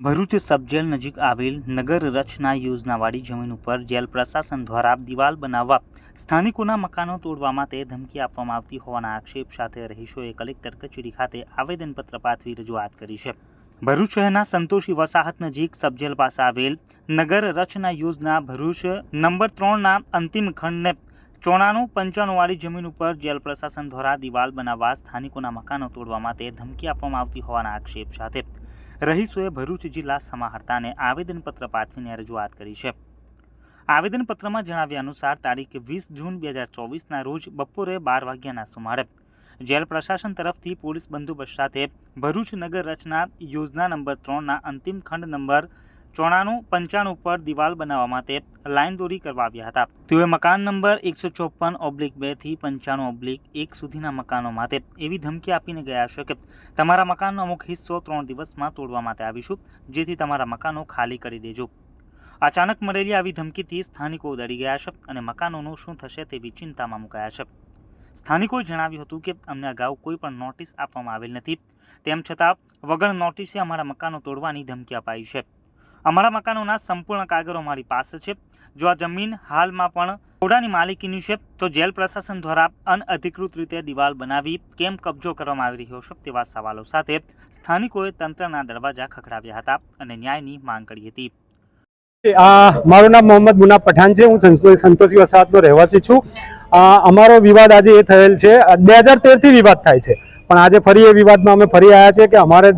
Bharuch sub jail નજીક આવેલ નગર રચના યોજનાવાળી જમીન ઉપર જેલ પ્રશાસન દ્વારા દિવાલ બનાવવા સ્થાનિકોના મકાનો તોડવા માટે ધમકી આપવામાં આવતી હોવાના આક્ષેપ સાથે રહીશોએ કલેક્ટર કચેરી ખાતે આવેદનપત્ર પાઠવી રજૂઆત કરી છે। ભરૂચ શહેરના સંતોષી વસાહત નજીક સબજેલ પાસે આવેલ નગર રચના યોજના ભરૂચ નંબર 3ના અંતિમ ખંડને 94-95 વાળી જમીન ઉપર જેલ પ્રશાસન દ્વારા દિવાલ બનાવવા સ્થાનિકોના મકાનો તોડવા માટે ધમકી આપવામાં આવતી હોવાના આક્ષેપ સાથે રહીશોએ ભરૂચ જિલ્લા સમાહર્તાને આવેદનપત્ર પાઠવીને રજૂઆત કરી છે। આવેદનપત્રમાં જણાવ્યા અનુસાર તારીખ 20 જૂન 2024ના રોજ બપોરે 12 વાગ્યાના સુમારે જેલ પ્રશાસન તરફથી પોલીસ બંદોબસ્ત સાથે ભરૂચ નગર રચના યોજના નંબર 3ના અંતિમ ખંડ નંબર 94-95 ઉપર દિવાલ બનાવવા માટે લાઈન દોરી કરવા આવ્યા હતા। તેઓએ મકાન નંબર 154/2 થી 95/1 સુધીના મકાનો માટે એવી ધમકી આપીને ગયા છે કે તમારા મકાનનો અમુક હિસ્સો 3 દિવસમાં તોડવા માટે આવીશું, જેથી તમારા મકાનો ખાલી કરી દેજો। અચાનક મળેલી આવી ધમકીથી સ્થાનિકો ડરી ગયા છે અને મકાનોનું શું થશે તેવી ચિંતામાં મુકાયા છે। સ્થાનિકોએ જણાવ્યું હતું કે અમને અગાઉ કોઈ પણ નોટિસ આપવામાં આવેલ નથી, તેમ છતાં વગર નોટિસે અમારા મકાનો તોડવાની ધમકી અપાઈ છે। અમારા મકાનોના સંપૂર્ણ કાગળો અમારી પાસે છે। જો આ જમીન હાલમાં પણ કોડાની માલિકીની છે તો જેલ પ્રશાસન દ્વારા અનઅધિકૃત રીતે દિવાલ બનાવી કેમ કબજો કરવામાં આવી રહ્યો છે તેવા સવાલો સાથે સ્થાનિકોએ તંત્રના દરવાજા ખખડાવ્યા હતા અને ન્યાયની માંગ કરી હતી। મારું નામ મોહમ્મદ મુનાફ પઠાણ છે। હું સંતોષી વસાહતનો રહેવાસી છું। અમારો વિવાદ આજે એ થયેલ છે, 2013 થી વિવાદ થાય છે, પણ આજે ફરી એ વિવાદમાં અમે ફરી આવ્યા છે કે અમારે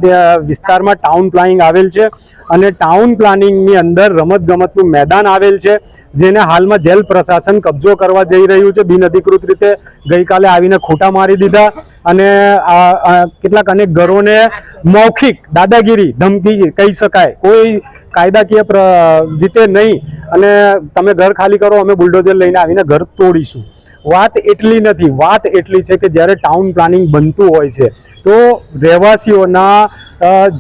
વિસ્તારમાં ટાઉન પ્લાનિંગ આવેલ છે અને ટાઉન પ્લાનિંગની અંદર રમતગમતનું મેદાન આવેલ છે, જેને હાલમાં જેલ પ્રશાસન કબજો કરવા જઈ રહ્યું છે બિનઅધિકૃત રીતે। ગઈકાલે આવીને ખોટા મારી દીધા અને કેટલાક અનેક ઘરોને મૌખિક દાદાગીરી ધમકી કહી શકાય, કોઈ કાયદાકીય જીતે નહીં અને તમે ઘર ખાલી કરો, અમે બુલડોઝર લઈને આવીને ઘર તોડીશું। વાત એટલી નથી, વાત એટલી છે કે જ્યારે ટાઉન પ્લાનિંગ બનતું હોય છે તો રહેવાસીઓના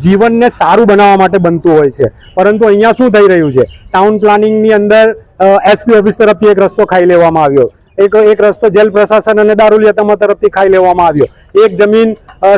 જીવનને સારું બનાવવા માટે બનતું હોય છે, પરંતુ અહીંયા શું થઈ રહ્યું છે, ટાઉન પ્લાનિંગની અંદર એસપી ઓફિસ તરફથી એક રસ્તો ખાઈ લેવામાં આવ્યો, એક રસ્તો જેલ પ્રશાસન અને દારૂલિયા તમામ તરફથી ખાઈ લેવામાં આવ્યો, એક જમીન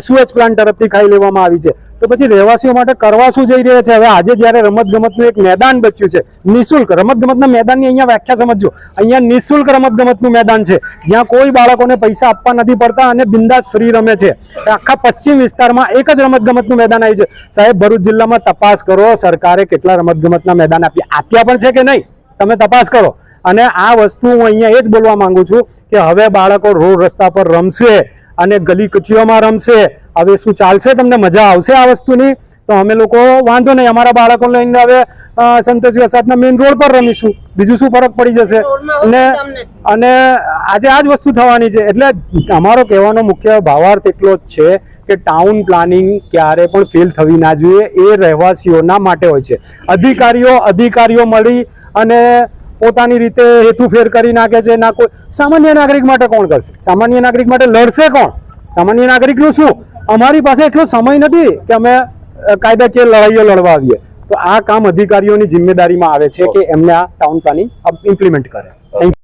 સુએજ પ્લાન્ટ તરફથી ખાઈ લેવામાં આવી છે। તો પછી રહેવાસીઓ માટે કરવા શું જઈ રહ્યા છે? હવે આજે જ્યારે રમતગમતનું એક મેદાન બચ્યું છે, નિઃશુલ્ક રમતગમતના મેદાનની અહીંયા વ્યાખ્યા સમજો, અહીંયા નિઃશુલ્ક રમતગમતનું મેદાન છે જ્યાં કોઈ બાળકોને પૈસા આપવા નથી પડતા અને બિંદાસ ફ્રી રમે છે। આખા પશ્ચિમ વિસ્તારમાં એક જ રમતગમતનું મેદાન આવ્યું છે। સાહેબ, ભરૂચ જિલ્લામાં તપાસ કરો, સરકારે કેટલા રમતગમતના મેદાન આપ્યા પણ છે કે નહીં, તમે તપાસ કરો। અને આ વસ્તુ હું અહીંયા એ જ બોલવા માંગુ છું કે હવે બાળકો રોડ રસ્તા પર રમશે અને ગલી કચીઓમાં રમશે। હવે શું ચાલશે? તમને મજા આવશે આ વસ્તુની? તો અમે લોકો વાંધો નહીં, અમારા બાળકો લઈને હવે સંતોષી વસાહતના મેઇન રોડ પર રમીશું, બીજું શું ફરક પડી જશે? અને આજે આ જ વસ્તુ થવાની છે। એટલે અમારો કહેવાનો મુખ્ય ભાવાર્થ એટલો જ છે કે ટાઉન પ્લાનિંગ ક્યારે પણ ફેલ થવી ના જોઈએ, એ રહેવાસીઓના માટે હોય છે। અધિકારીઓ મળી અને પોતાની રીતે હેતુફેર કરી નાખે છે, ના કોઈ સામાન્ય નાગરિક માટે કોણ કરશે? સામાન્ય નાગરિક માટે લડશે કોણ? સામાન્ય નાગરિકનું શું? અમારી પાસે એટલો સમય નથી કે અમે કાયદાકીય લડાઈઓ લડવા આવીએ। તો આ કામ અધિકારીઓની જિમ્મેદારીમાં આવે છે કે એમને આ ટાઉન પ્લાનિંગ ઇમ્પ્લિમેન્ટ કરે।